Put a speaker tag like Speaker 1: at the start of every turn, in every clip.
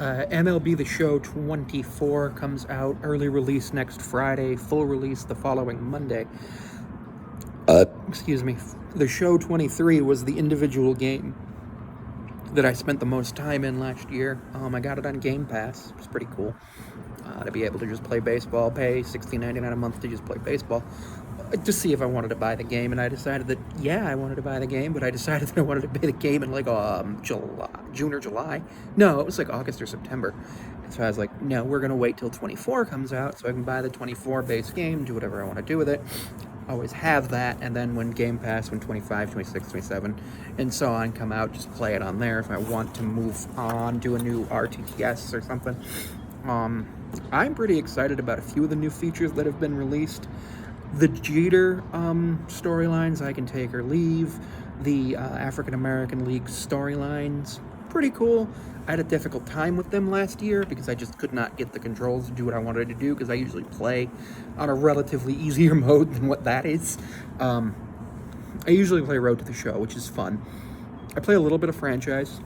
Speaker 1: MLB The Show 24 comes out, early release next Friday, full release the following Monday. Excuse me. The Show 23 was the individual game that I spent the most time in last year. I got it on Game Pass. It's pretty cool to be able to just play baseball, pay $16.99 a month to just play baseball, to see if I wanted to buy the game. And I decided that, yeah, I wanted to buy the game, but I decided that I wanted to buy the game in like June or July. No, it was like August or September. And so I was like, no, we're going to wait till 24 comes out so I can buy the 24 base game, do whatever I want to do with it. Always have that, and then when Game Pass, when 25, 26, 27, and so on come out, just play it on there if I want to move on, do a new RTTS or something. I'm pretty excited about a few of the new features that have been released. The Jeter storylines, I can take or leave. The African American League storylines, pretty cool. I had a difficult time with them last year because I just could not get the controls to do what I wanted to do, because I usually play on a relatively easier mode than what that is. I usually play Road to the Show, which is fun. I play a little bit of franchise.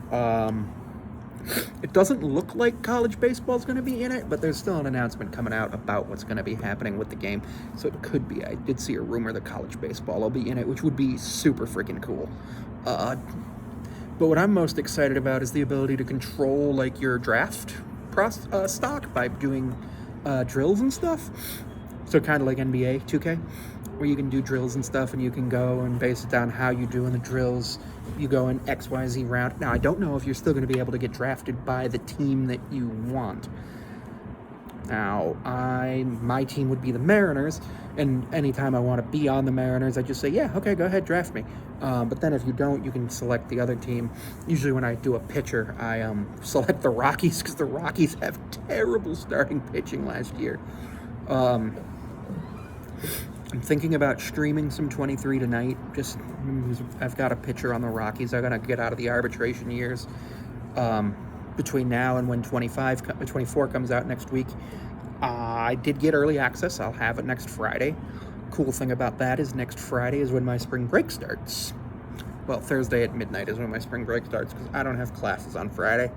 Speaker 1: It doesn't look like college baseball is going to be in it, but there's still an announcement coming out about what's going to be happening with the game, so it could be. I did see a rumor that college baseball will be in it, which would be super freaking cool. But what I'm most excited about is the ability to control like your draft stock by doing drills and stuff. So kind of like NBA 2K, where you can do drills and stuff, and you can go and base it on how you do in the drills. You go in XYZ round. Now, I don't know if you're still going to be able to get drafted by the team that you want. Now, my team would be the Mariners, and anytime I want to be on the Mariners, I just say, yeah, okay, go ahead, draft me. But then if you don't, you can select the other team. Usually when I do a pitcher, I select the Rockies, because the Rockies have terrible starting pitching last year. I'm thinking about streaming some 23 tonight. Just, I've got a pitcher on the Rockies. I gotta get out of the arbitration years. Between now and when 24 comes out next week. I did get early access. I'll have it next Friday. Cool thing about that is next Friday is when my spring break starts. Well, Thursday at midnight is when my spring break starts, because I don't have classes on Friday,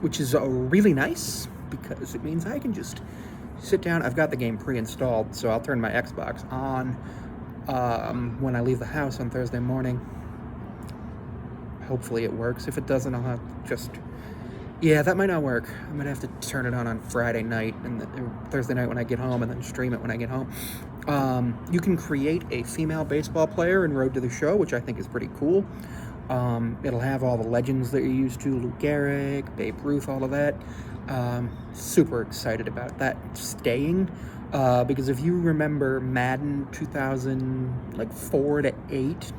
Speaker 1: which is really nice, because it means I can just sit down. I've got the game pre-installed, so I'll turn my Xbox on when I leave the house on Thursday morning. Hopefully it works. If it doesn't, I'll have to just... Yeah, that might not work. I might have to turn it on Friday night and Thursday night when I get home, and then stream it when I get home. You can create a female baseball player in Road to the Show, which I think is pretty cool. It'll have all the legends that you're used to, Lou Gehrig, Babe Ruth, all of that. Super excited about that staying, because if you remember Madden 2004 to 8,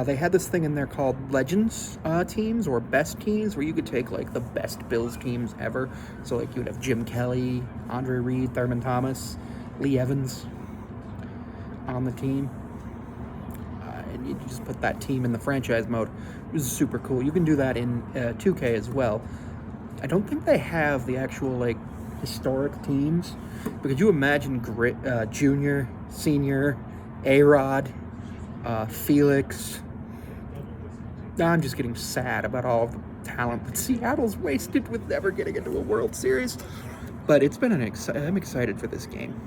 Speaker 1: they had this thing in there called Legends teams, or best teams, where you could take like the best Bills teams ever. So like you would have Jim Kelly, Andre Reed, Thurman Thomas, Lee Evans on the team. And you just put that team in the franchise mode. It was super cool. You can do that in 2K as well. I don't think they have the actual like historic teams, but could you imagine Junior, Senior, A-Rod, Felix? I'm just getting sad about all of the talent that Seattle's wasted with never getting into a World Series. But it's been I'm excited for this game.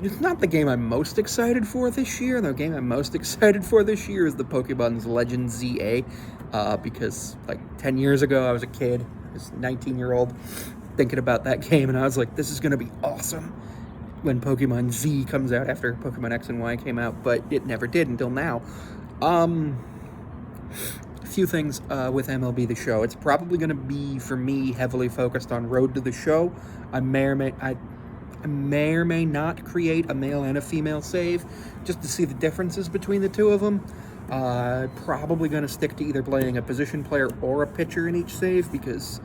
Speaker 1: It's not the game I'm most excited for this year. The game I'm most excited for this year is the Pokemon's Legends ZA, because like 10 years ago I was a kid, I was a 19-year-old, thinking about that game, and I was like, this is going to be awesome when Pokemon Z comes out after Pokemon X and Y came out, but it never did until now. A few things with MLB The Show. It's probably going to be, for me, heavily focused on Road to the Show. I may or may not create a male and a female save, just to see the differences between the two of them. Probably going to stick to either playing a position player or a pitcher in each save, because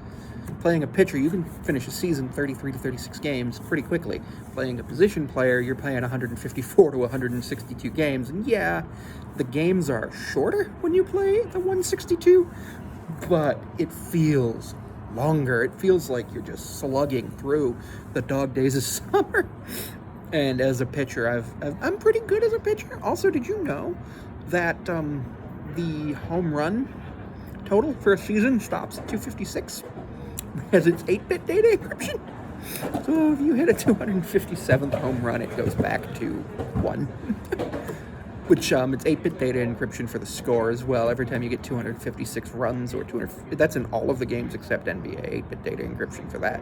Speaker 1: playing a pitcher, you can finish a season 33 to 36 games pretty quickly. Playing a position player, you're playing 154 to 162 games, and yeah, the games are shorter when you play the 162, but it feels longer. It feels like you're just slugging through the dog days of summer. And as a pitcher, I'm pretty good as a pitcher. Also, did you know that the home run total for a season stops at 256 because it's 8-bit data encryption. So if you hit a 257th home run, it goes back to 1. Which, it's 8-bit data encryption for the score as well. Every time you get 256 runs or 200, that's in all of the games except NBA, 8-bit data encryption for that.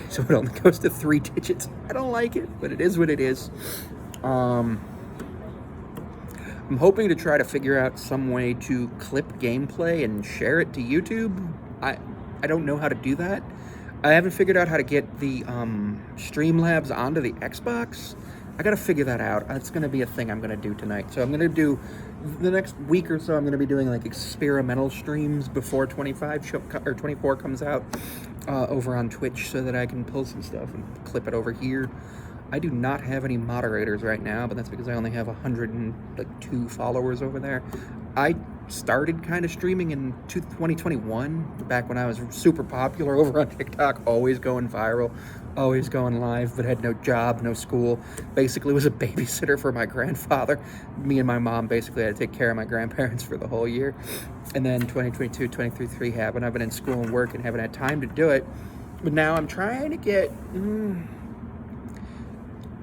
Speaker 1: So it only goes to 3 digits. I don't like it, but it is what it is. I'm hoping to try to figure out some way to clip gameplay and share it to YouTube. I don't know how to do that. I haven't figured out how to get the Streamlabs onto the Xbox. I gotta figure that out. That's gonna be a thing I'm gonna do tonight. So I'm gonna do, the next week or so, I'm gonna be doing like experimental streams before 24 comes out over on Twitch so that I can pull some stuff and clip it over here. I do not have any moderators right now, but that's because I only have 102 followers over there. I started kind of streaming in 2021, back when I was super popular over on TikTok, always going viral, always going live, but had no job, no school. Basically was a babysitter for my grandfather. Me and my mom basically had to take care of my grandparents for the whole year. And then 2022, 2023 happened. I've been in school and work and haven't had time to do it. But now I'm trying to get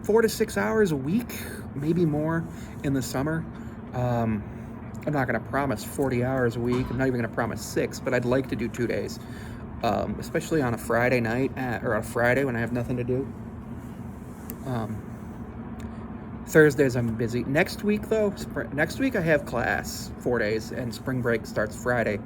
Speaker 1: 4 to 6 hours a week, maybe more in the summer. I'm not going to promise 40 hours a week. I'm not even going to promise 6, but I'd like to do 2 days, especially on a Friday night or a Friday when I have nothing to do. Thursdays I'm busy. Next week, though, next week I have class 4 days, and spring break starts Friday.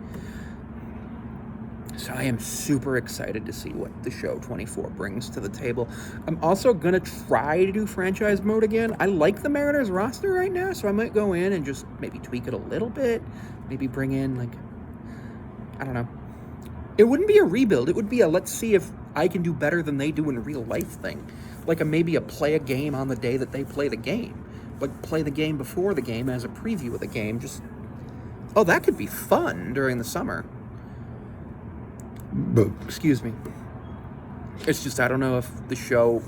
Speaker 1: So I am super excited to see what the show 24 brings to the table. I'm also going to try to do franchise mode again. I like the Mariners roster right now, so I might go in and just maybe tweak it a little bit. Maybe bring in, like, I don't know. It wouldn't be a rebuild. It would be a let's see if I can do better than they do in real life thing. Like maybe play a game on the day that they play the game. Like play the game before the game as a preview of the game. Just, oh, that could be fun during the summer. Excuse me. It's just I don't know if the show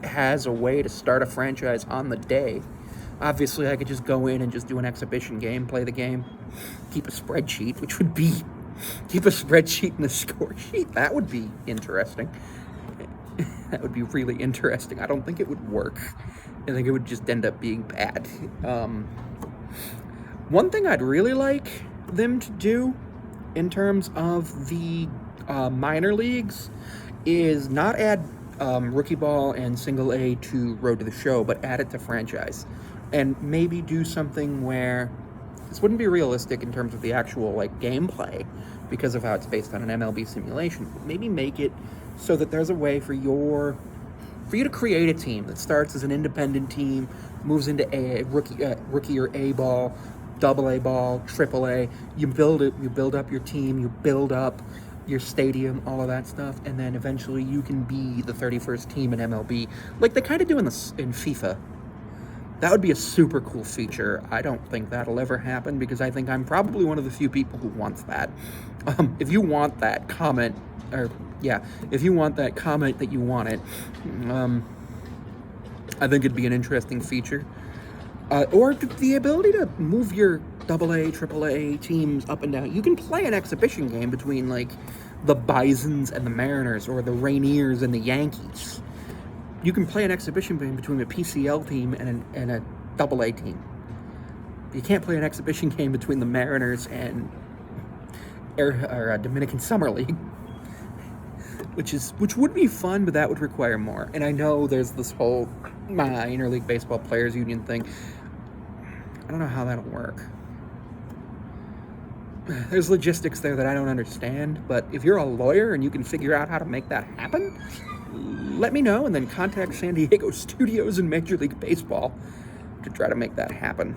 Speaker 1: has a way to start a franchise on the day. Obviously, I could just go in and just do an exhibition game, play the game, keep a spreadsheet, which would be keep a spreadsheet and a score sheet. That would be interesting. That would be really interesting. I don't think it would work. I think it would just end up being bad. One thing I'd really like them to do in terms of the minor leagues is not add rookie ball and single A to Road to the Show, but add it to franchise. And maybe do something where this wouldn't be realistic in terms of the actual like gameplay because of how it's based on an MLB simulation. But maybe make it so that there's a way for you to create a team that starts as an independent team, moves into a rookie or A ball, double A ball, triple A. You build up your team, you build up your stadium, all of that stuff, and then eventually you can be the 31st team in MLB, like they kind of do in FIFA. That would be a super cool feature. I don't think that'll ever happen because I think I'm probably one of the few people who wants that. If you want that, comment, if you want that, comment that you want it. I think it'd be an interesting feature. Or the ability to move your AA, AAA teams up and down. You can play an exhibition game between, like, the Bisons and the Mariners, or the Rainiers and the Yankees. You can play an exhibition game between a PCL team and a AA team. You can't play an exhibition game between the Mariners and a Dominican Summer League, which would be fun, but that would require more. And I know there's this whole interleague baseball players union thing. I don't know how that'll work. There's logistics there that I don't understand, but if you're a lawyer and you can figure out how to make that happen, let me know, and then contact San Diego Studios and Major League Baseball to try to make that happen.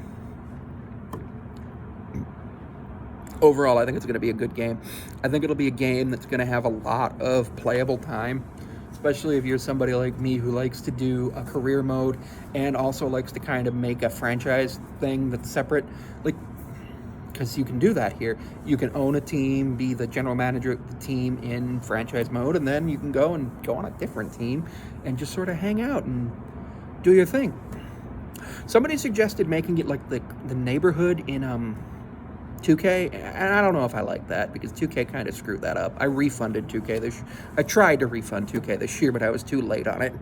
Speaker 1: Overall, I think it's going to be a good game. I think it'll be a game that's going to have a lot of playable time, especially if you're somebody like me who likes to do a career mode and also likes to kind of make a franchise thing that's separate. Like, because you can do that here. You can own a team, be the general manager of the team in franchise mode, and then you can go on a different team and just sort of hang out and do your thing. Somebody suggested making it like the neighborhood in 2K, and I don't know if I like that because 2K kind of screwed that up. I refunded 2K I tried to refund 2K this year, but I was too late on it.